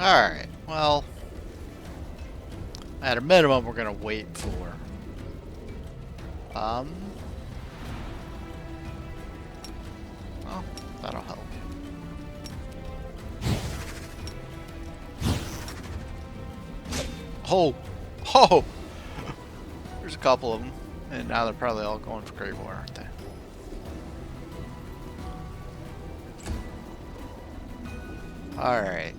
Alright, well, at a minimum, we're gonna wait for. Well, that'll help. Oh! Oh! There's a couple of them. And now they're probably all going for Great War, aren't they? Alright.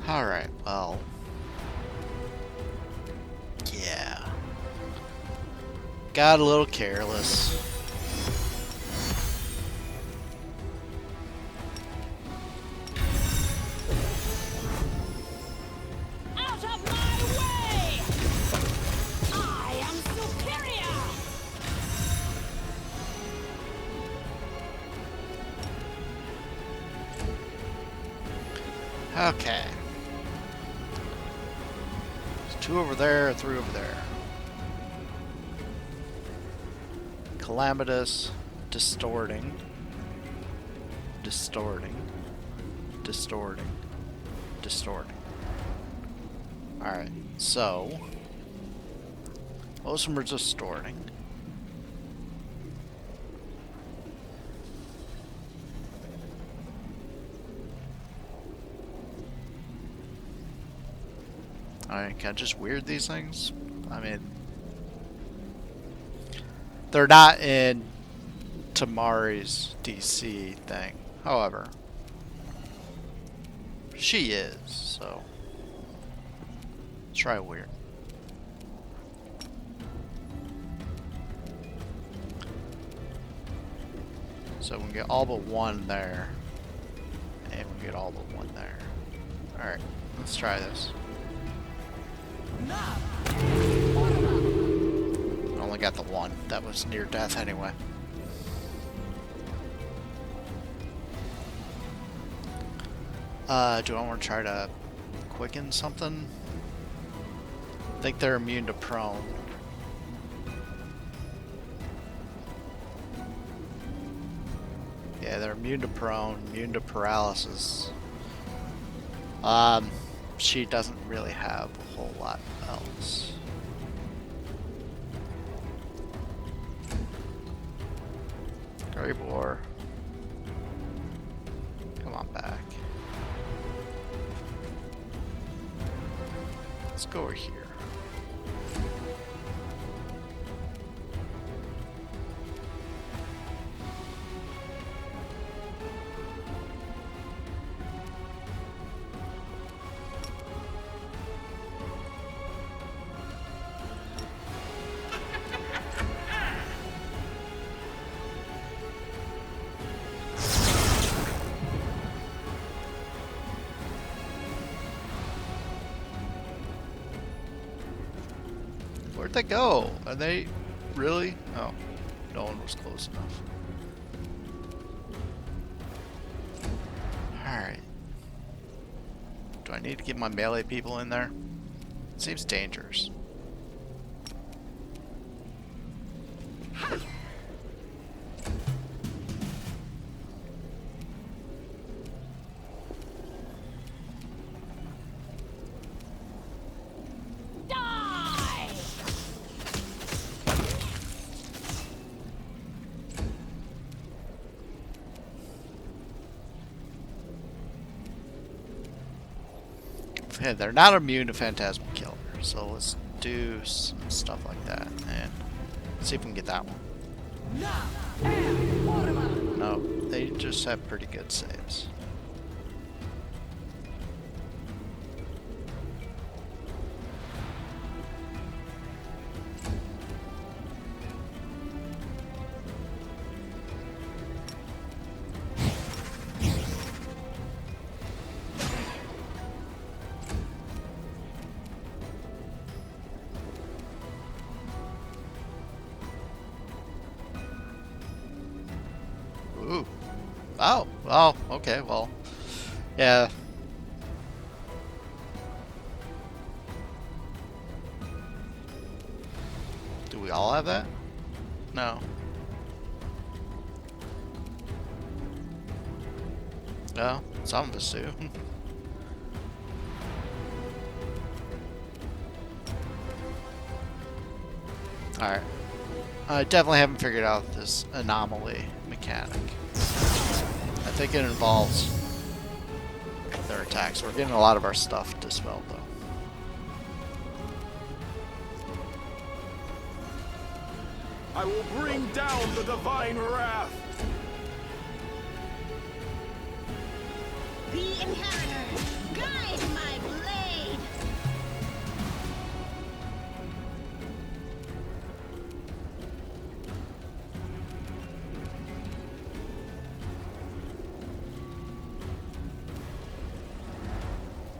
Alright, well. Yeah. Got a little careless. Out of my way! I am superior! Okay. There's 2 over there, 3 over there. Calamitous, distorting, distorting, distorting, distorting. Alright, so most of them are distorting. Alright, can I just weird these things? I mean, they're not in Tamari's DC thing. However, she is, so let's try weird. So we can get all but 1 there, and we can get all but 1 there. Alright, let's try this. Only got the 1. That was near death anyway. Do I want to try to quicken something? I think they're immune to prone. Yeah, they're immune to prone, immune to paralysis. She doesn't really have a whole lot else. Great War. Come on back. Let's go over here. Where'd they go? Are they really? Oh, no one was close enough. Alright. Do I need to get my melee people in there? It seems dangerous. Yeah, they're not immune to Phantasmal Killer, so let's do some stuff like that and see if we can get that one. No, they just have pretty good saves. Ooh. Oh, oh, okay, well, yeah. Do we all have that? No. No, some of us do. Alright. I definitely haven't figured out this anomaly mechanic. I think it involves their attacks. We're getting a lot of our stuff dispelled, though. I will bring down the divine wrath. The inheritor, guide my blade.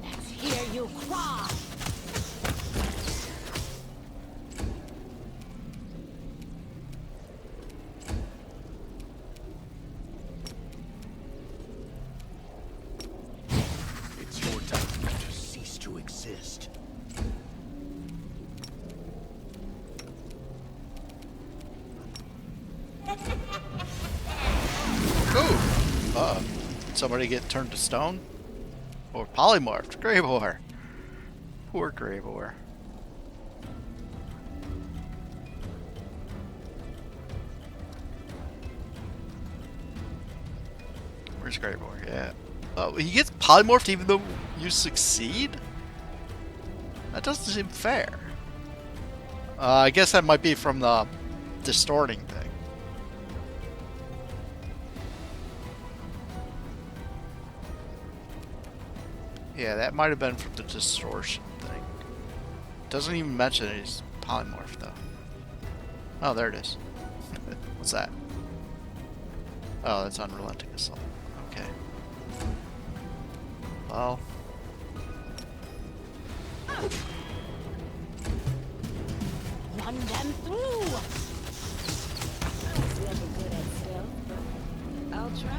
Let's hear you cry. It's your time to cease to exist. Ooh! Somebody get turned to stone? Or polymorphed? Greyboar. Poor Greyboar. Where's Greyboar? Yeah. Oh, he gets polymorphed even though you succeed? That doesn't seem fair. I guess that might be from the distorting thing. Yeah, that might have been from the distortion thing. Doesn't even mention he's polymorphed though. Oh, there it is. What's that? Oh, that's unrelenting assault. Okay. Well. Run them through. I was never good at stealth, but I'll try.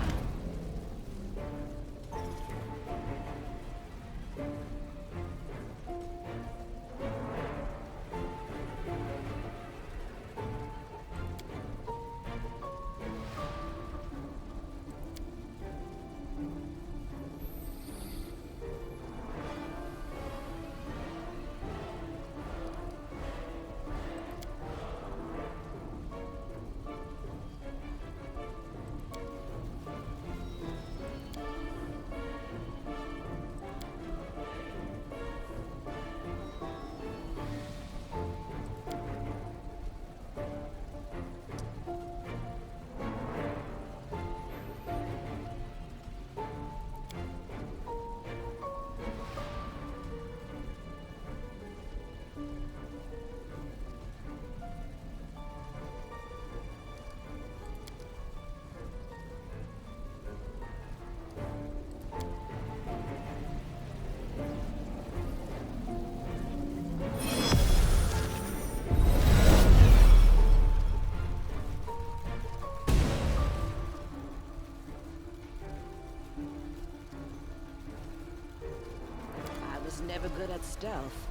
Never good at stealth,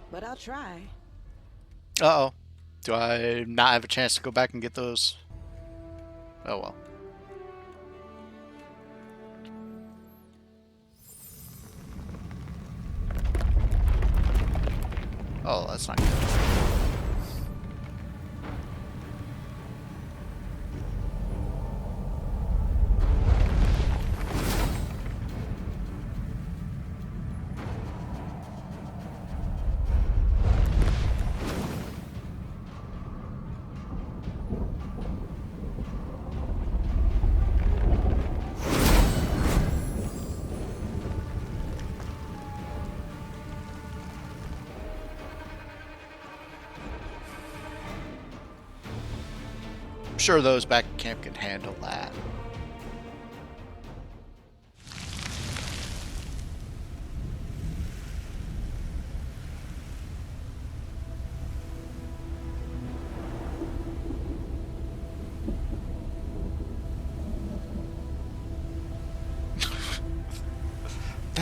but I'll try. Uh-oh. Do I not have a chance to go back and get those? Oh well. Oh, that's not good. I'm sure those back at camp can handle that.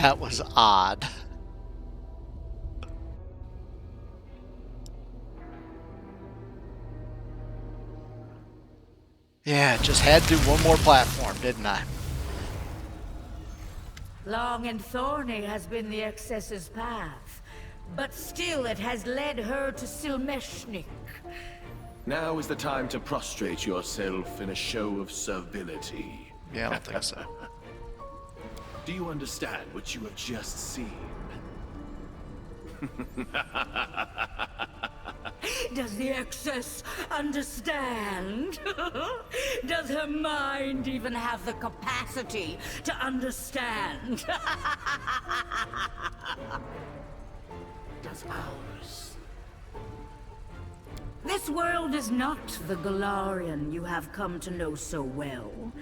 That was odd. Yeah, just had to do one more platform, didn't I? Long and thorny has been the excess's path, but still it has led her to Silmeshnik. Now is the time to prostrate yourself in a show of servility. Yeah, I don't think so. Do you understand what you have just seen? Does the excess understand? Does her mind even have the capacity to understand? Does ours? This world is not the Galarian you have come to know so well.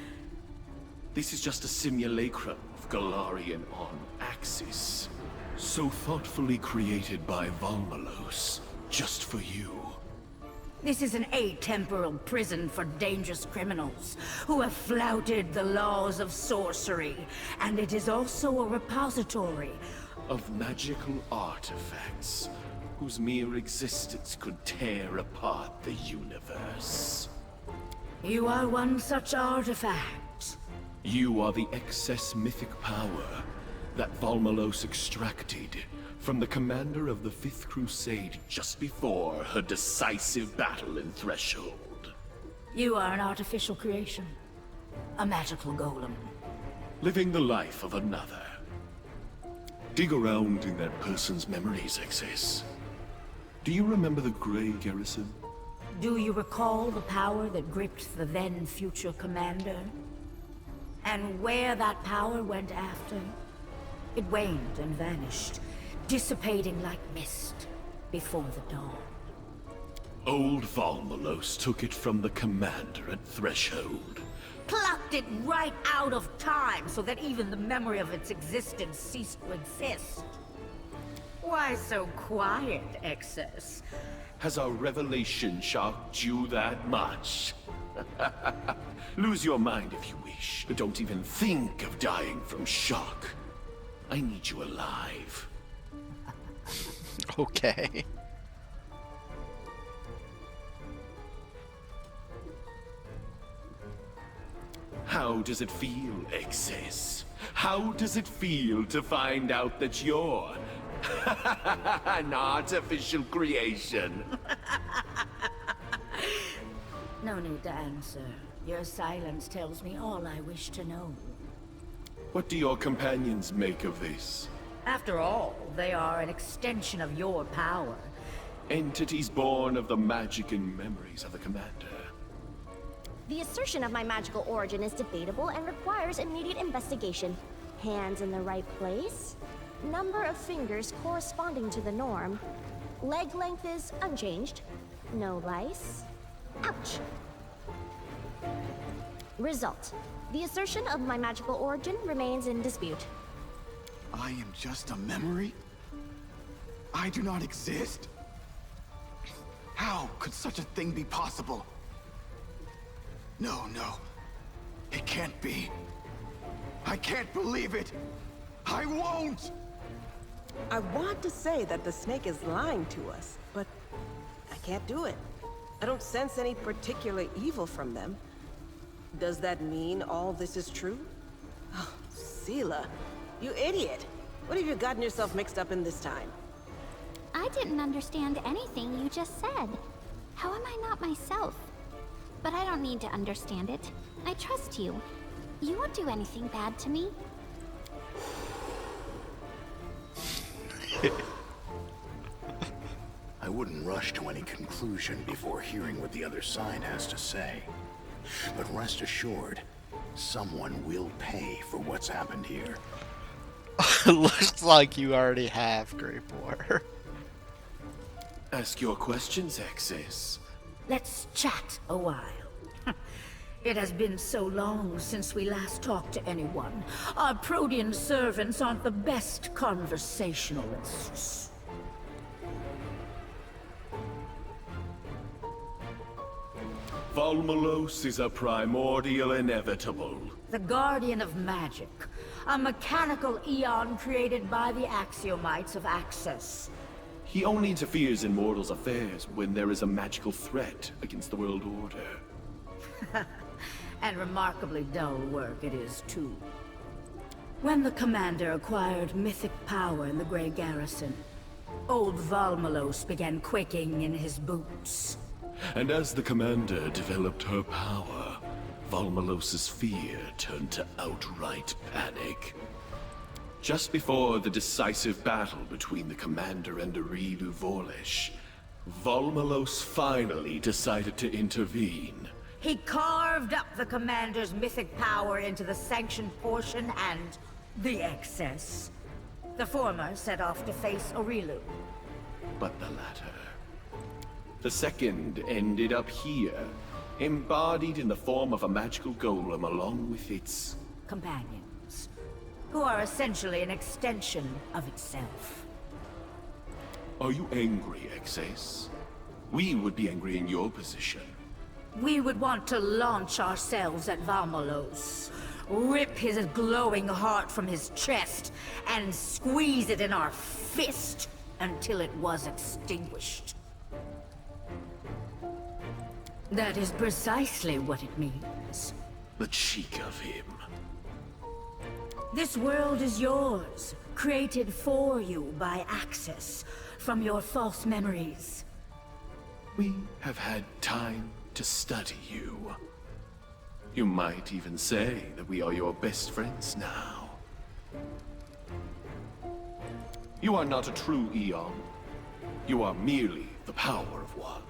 This is just a simulacrum of Galarian on Axis. So thoughtfully created by Valmalos, just for you. This is an atemporal prison for dangerous criminals who have flouted the laws of sorcery, and it is also a repository Of magical artifacts, whose mere existence could tear apart the universe. You are one such artifact. You are the excess mythic power that Valmalos extracted from the commander of the Fifth Crusade just before her decisive battle in Threshold. You are an artificial creation. A magical golem. Living the life of another. Dig around in that person's memories, Excess. Do you remember the Grey Garrison? Do you recall the power that gripped the then future commander? And where that power went after? It waned and vanished, dissipating like mist before the dawn. Old Valmalos took it from the commander at Threshold. Plucked it right out of time so that even the memory of its existence ceased to exist. Why so quiet, Excess? Has our revelation shocked you that much? Lose your mind if you wish, but don't even think of dying from shock. I need you alive. Okay. How does it feel, Excess? How does it feel to find out that you're an artificial creation? No need to answer. Your silence tells me all I wish to know. What do your companions make of this? After all, they are an extension of your power. Entities born of the magic and memories of the commander. The assertion of my magical origin is debatable and requires immediate investigation. Hands in the right place. Number of fingers corresponding to the norm. Leg length is unchanged. No lice. Ouch. Result. The assertion of my magical origin remains in dispute. I am just a memory? I do not exist? How could such a thing be possible? No, no. It can't be. I can't believe it. I won't! I want to say that the snake is lying to us, but I can't do it. I don't sense any particular evil from them. Does that mean all this is true? Oh, Sela, you idiot! What have you gotten yourself mixed up in this time? I didn't understand anything you just said. How am I not myself? But I don't need to understand it. I trust you. You won't do anything bad to me. I wouldn't rush to any conclusion before hearing what the other side has to say. But rest assured, someone will pay for what's happened here. Looks like you already have, Great War. Ask your questions, Excess. Let's chat a while. It has been so long since we last talked to anyone. Our Protean servants aren't the best conversationalists. Valmalos is a primordial inevitable. The Guardian of Magic. A mechanical eon created by the axiomites of Axis. He only interferes in mortals' affairs when there is a magical threat against the world order. And remarkably dull work it is, too. When the Commander acquired mythic power in the Grey Garrison, old Valmalos began quaking in his boots. And as the Commander developed her power, Valmalos's fear turned to outright panic. Just before the decisive battle between the Commander and Arilu Vorlish, Valmalos finally decided to intervene. He carved up the Commander's mythic power into the sanctioned portion and the excess. The former set off to face Arilu. But the latter. The second ended up here, embodied in the form of a magical golem along with its Companions, who are essentially an extension of itself. Are you angry, Excess? We would be angry in your position. We would want to launch ourselves at Valmalos, rip his glowing heart from his chest, and squeeze it in our fist until it was extinguished. That is precisely what it means. The cheek of him. This world is yours, created for you by Axis, from your false memories. We have had time to study you. You might even say that we are your best friends now. You are not a true Eon. You are merely the power of one.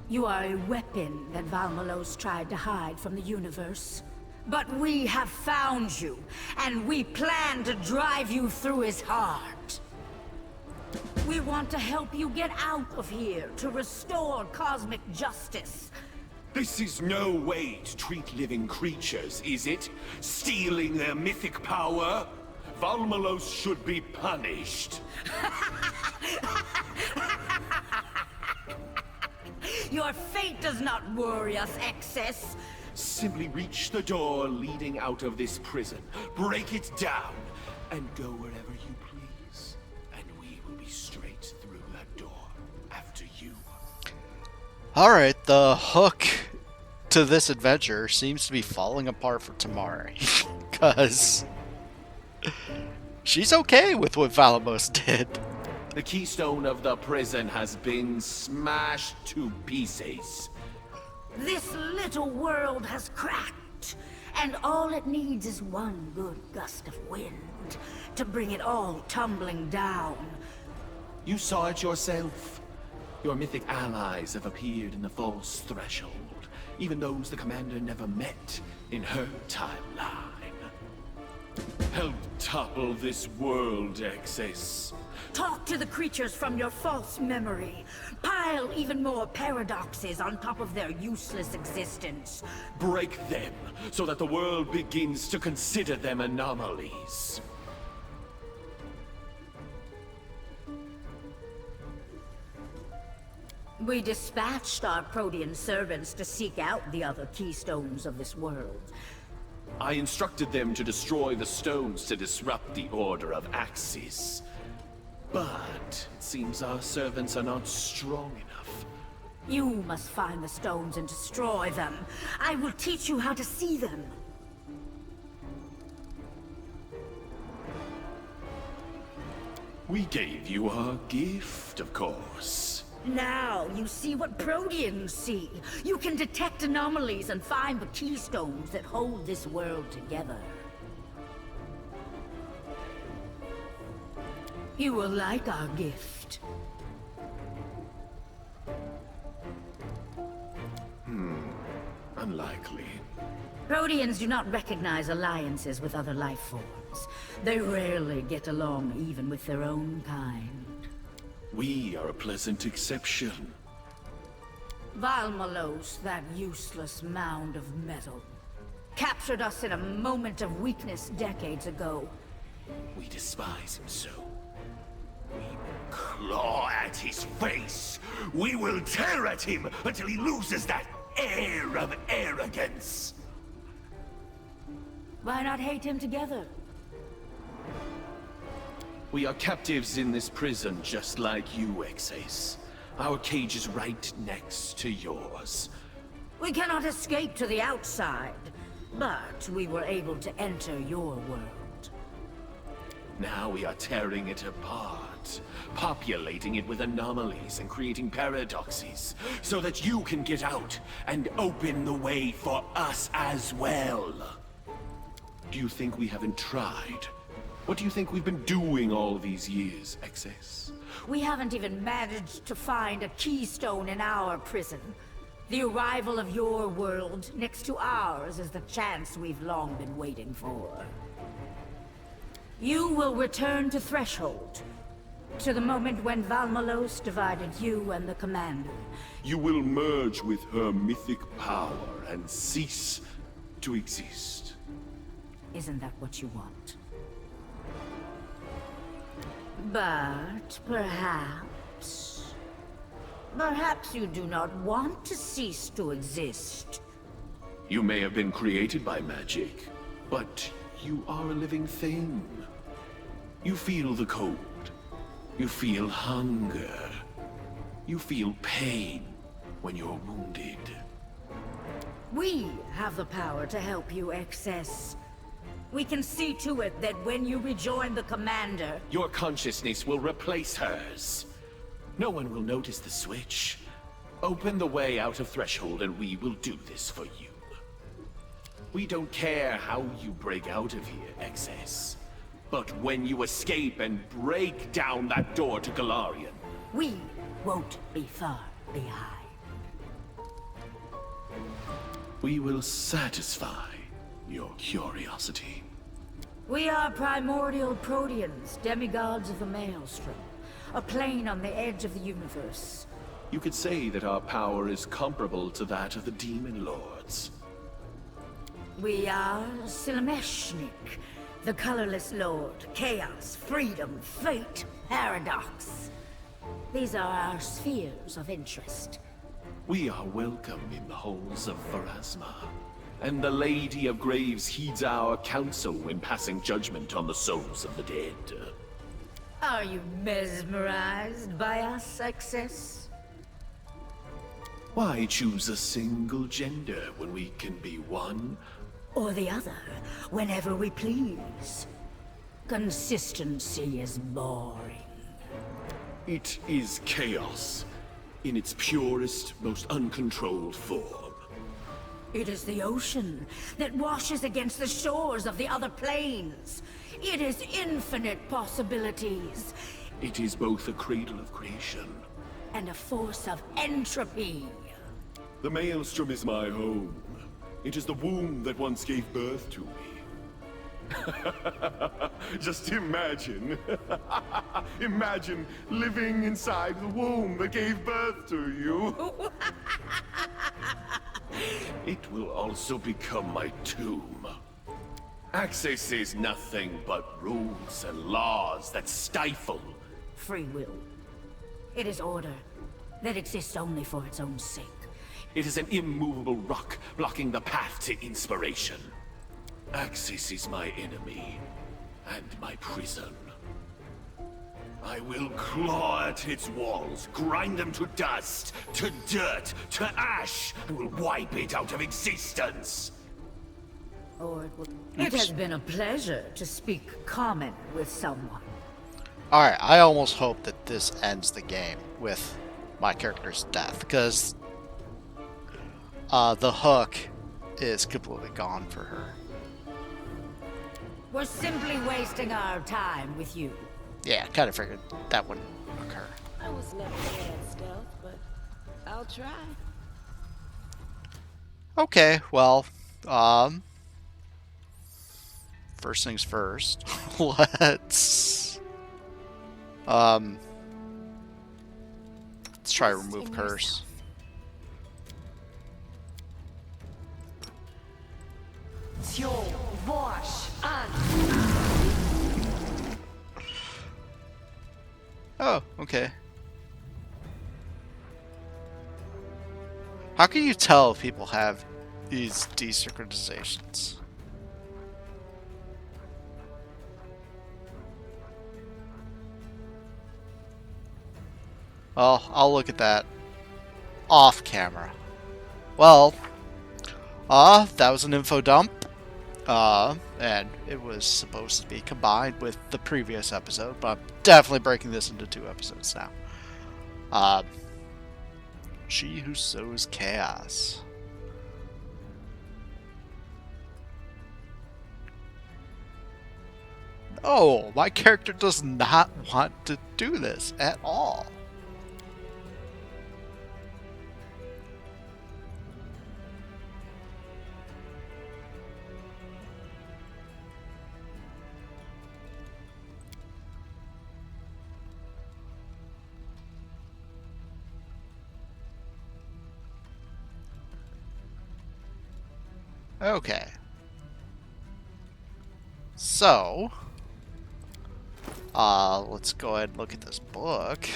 You are a weapon that Valmalos tried to hide from the universe. But we have found you, and we plan to drive you through his heart. We want to help you get out of here, to restore cosmic justice. This is no way to treat living creatures, is it? Stealing their mythic power? Valmalos should be punished. Your fate does not worry us, Excess. Simply reach the door leading out of this prison, break it down, and go wherever you please. And we will be straight through that door after you. Alright, the hook to this adventure seems to be falling apart for Tamari. Because she's okay with what Valamos did. The keystone of the prison has been smashed to pieces. This little world has cracked, and all it needs is one good gust of wind to bring it all tumbling down. You saw it yourself. Your mythic allies have appeared in the false threshold, even those the Commander never met in her timeline. Help topple this world, Excess. Talk to the creatures from your false memory. Pile even more paradoxes on top of their useless existence. Break them, so that the world begins to consider them anomalies. We dispatched our Protean servants to seek out the other keystones of this world. I instructed them to destroy the stones to disrupt the Order of Axis. But it seems our servants are not strong enough. You must find the stones and destroy them. I will teach you how to see them. We gave you our gift, of course. Now you see what Proteans see. You can detect anomalies and find the keystones that hold this world together. You will like our gift. Unlikely. Proteans do not recognize alliances with other life forms. They rarely get along even with their own kind. We are a pleasant exception. Valmalos, that useless mound of metal, captured us in a moment of weakness decades ago. We despise him so. We will claw at his face. We will tear at him until he loses that air of arrogance. Why not hate him together? We are captives in this prison just like you, Exes. Our cage is right next to yours. We cannot escape to the outside, but we were able to enter your world. Now we are tearing it apart, populating it with anomalies and creating paradoxes, so that you can get out and open the way for us as well. Do you think we haven't tried? What do you think we've been doing all these years, Exes? We haven't even managed to find a keystone in our prison. The arrival of your world next to ours is the chance we've long been waiting for. You will return to Threshold, to the moment when Valmalos divided you and the Commander. You will merge with her mythic power and cease to exist. Isn't that what you want? But perhaps you do not want to cease to exist. You may have been created by magic, but you are a living thing. You feel the cold. You feel hunger. You feel pain when you're wounded. We have the power to help you, Excess. We can see to it that when you rejoin the Commander... Your consciousness will replace hers. No one will notice the switch. Open the way out of Threshold and we will do this for you. We don't care how you break out of here, Excess. But when you escape and break down that door to Galarian... We won't be far behind. We will satisfy your curiosity. We are primordial Proteans, demigods of the Maelstrom. A plane on the edge of the universe. You could say that our power is comparable to that of the Demon Lords. We are Silmeshnik, the colorless lord, chaos, freedom, fate, paradox. These are our spheres of interest. We are welcome in the halls of Pharasma, and the Lady of Graves heeds our counsel when passing judgment on the souls of the dead. Are you mesmerized by our success? Why choose a single gender when we can be one? Or the other, whenever we please. Consistency is boring. It is chaos, in its purest, most uncontrolled form. It is the ocean that washes against the shores of the other planes. It is infinite possibilities. It is both a cradle of creation and a force of entropy. The Maelstrom is my home. It is the womb that once gave birth to me. Just imagine. Imagine living inside the womb that gave birth to you. It will also become my tomb. Access is nothing but rules and laws that stifle. Free will. It is order that exists only for its own sake. It is an immovable rock blocking the path to inspiration. Access is my enemy and my prison. I will claw at its walls, grind them to dust, to dirt, to ash, and will wipe it out of existence. Or it will... It has been a pleasure to speak common with someone. Alright, I almost hope that this ends the game with my character's death, because the hook is completely gone for her. We're simply wasting our time with you. Yeah, kind of figured that wouldn't occur. I was never good at stealth, but I'll try. Okay, well, first things first. Let's try to remove curse. Oh, okay. How can you tell if people have these desynchronizations? Well, I'll look at that off camera. Well, that was an info dump. And it was supposed to be combined with the previous episode, but I'm definitely breaking this into 2 episodes now. She Who Sows Chaos. No, my character does not want to do this at all. Okay. So, let's go ahead and look at this book.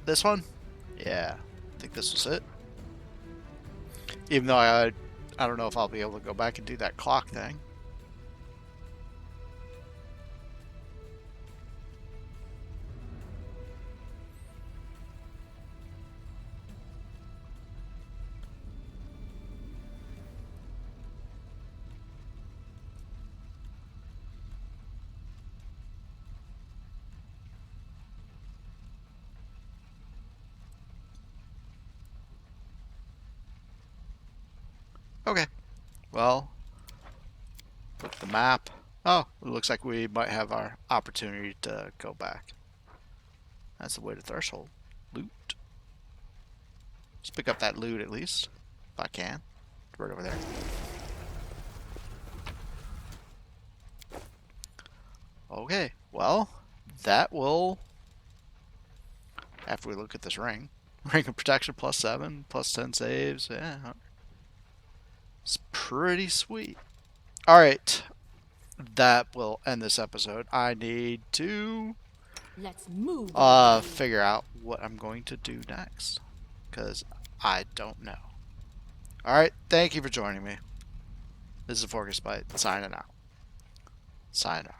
This one? Yeah, I think this was it. Even though I don't know if I'll be able to go back and do that clock thing. Okay. Well, look at the map. Oh, it looks like we might have our opportunity to go back. That's the way to Threshold. Loot. Let's pick up that loot at least, if I can. Right over there. Okay, well, that will, after we look at this ring, ring of protection +7, +10 saves, yeah, it's pretty sweet. Alright, that will end this episode. I need to Let's move. figure out what I'm going to do next, because I don't know. Alright, thank you for joining me. This is ForkOfSpite, signing out. Sayonara.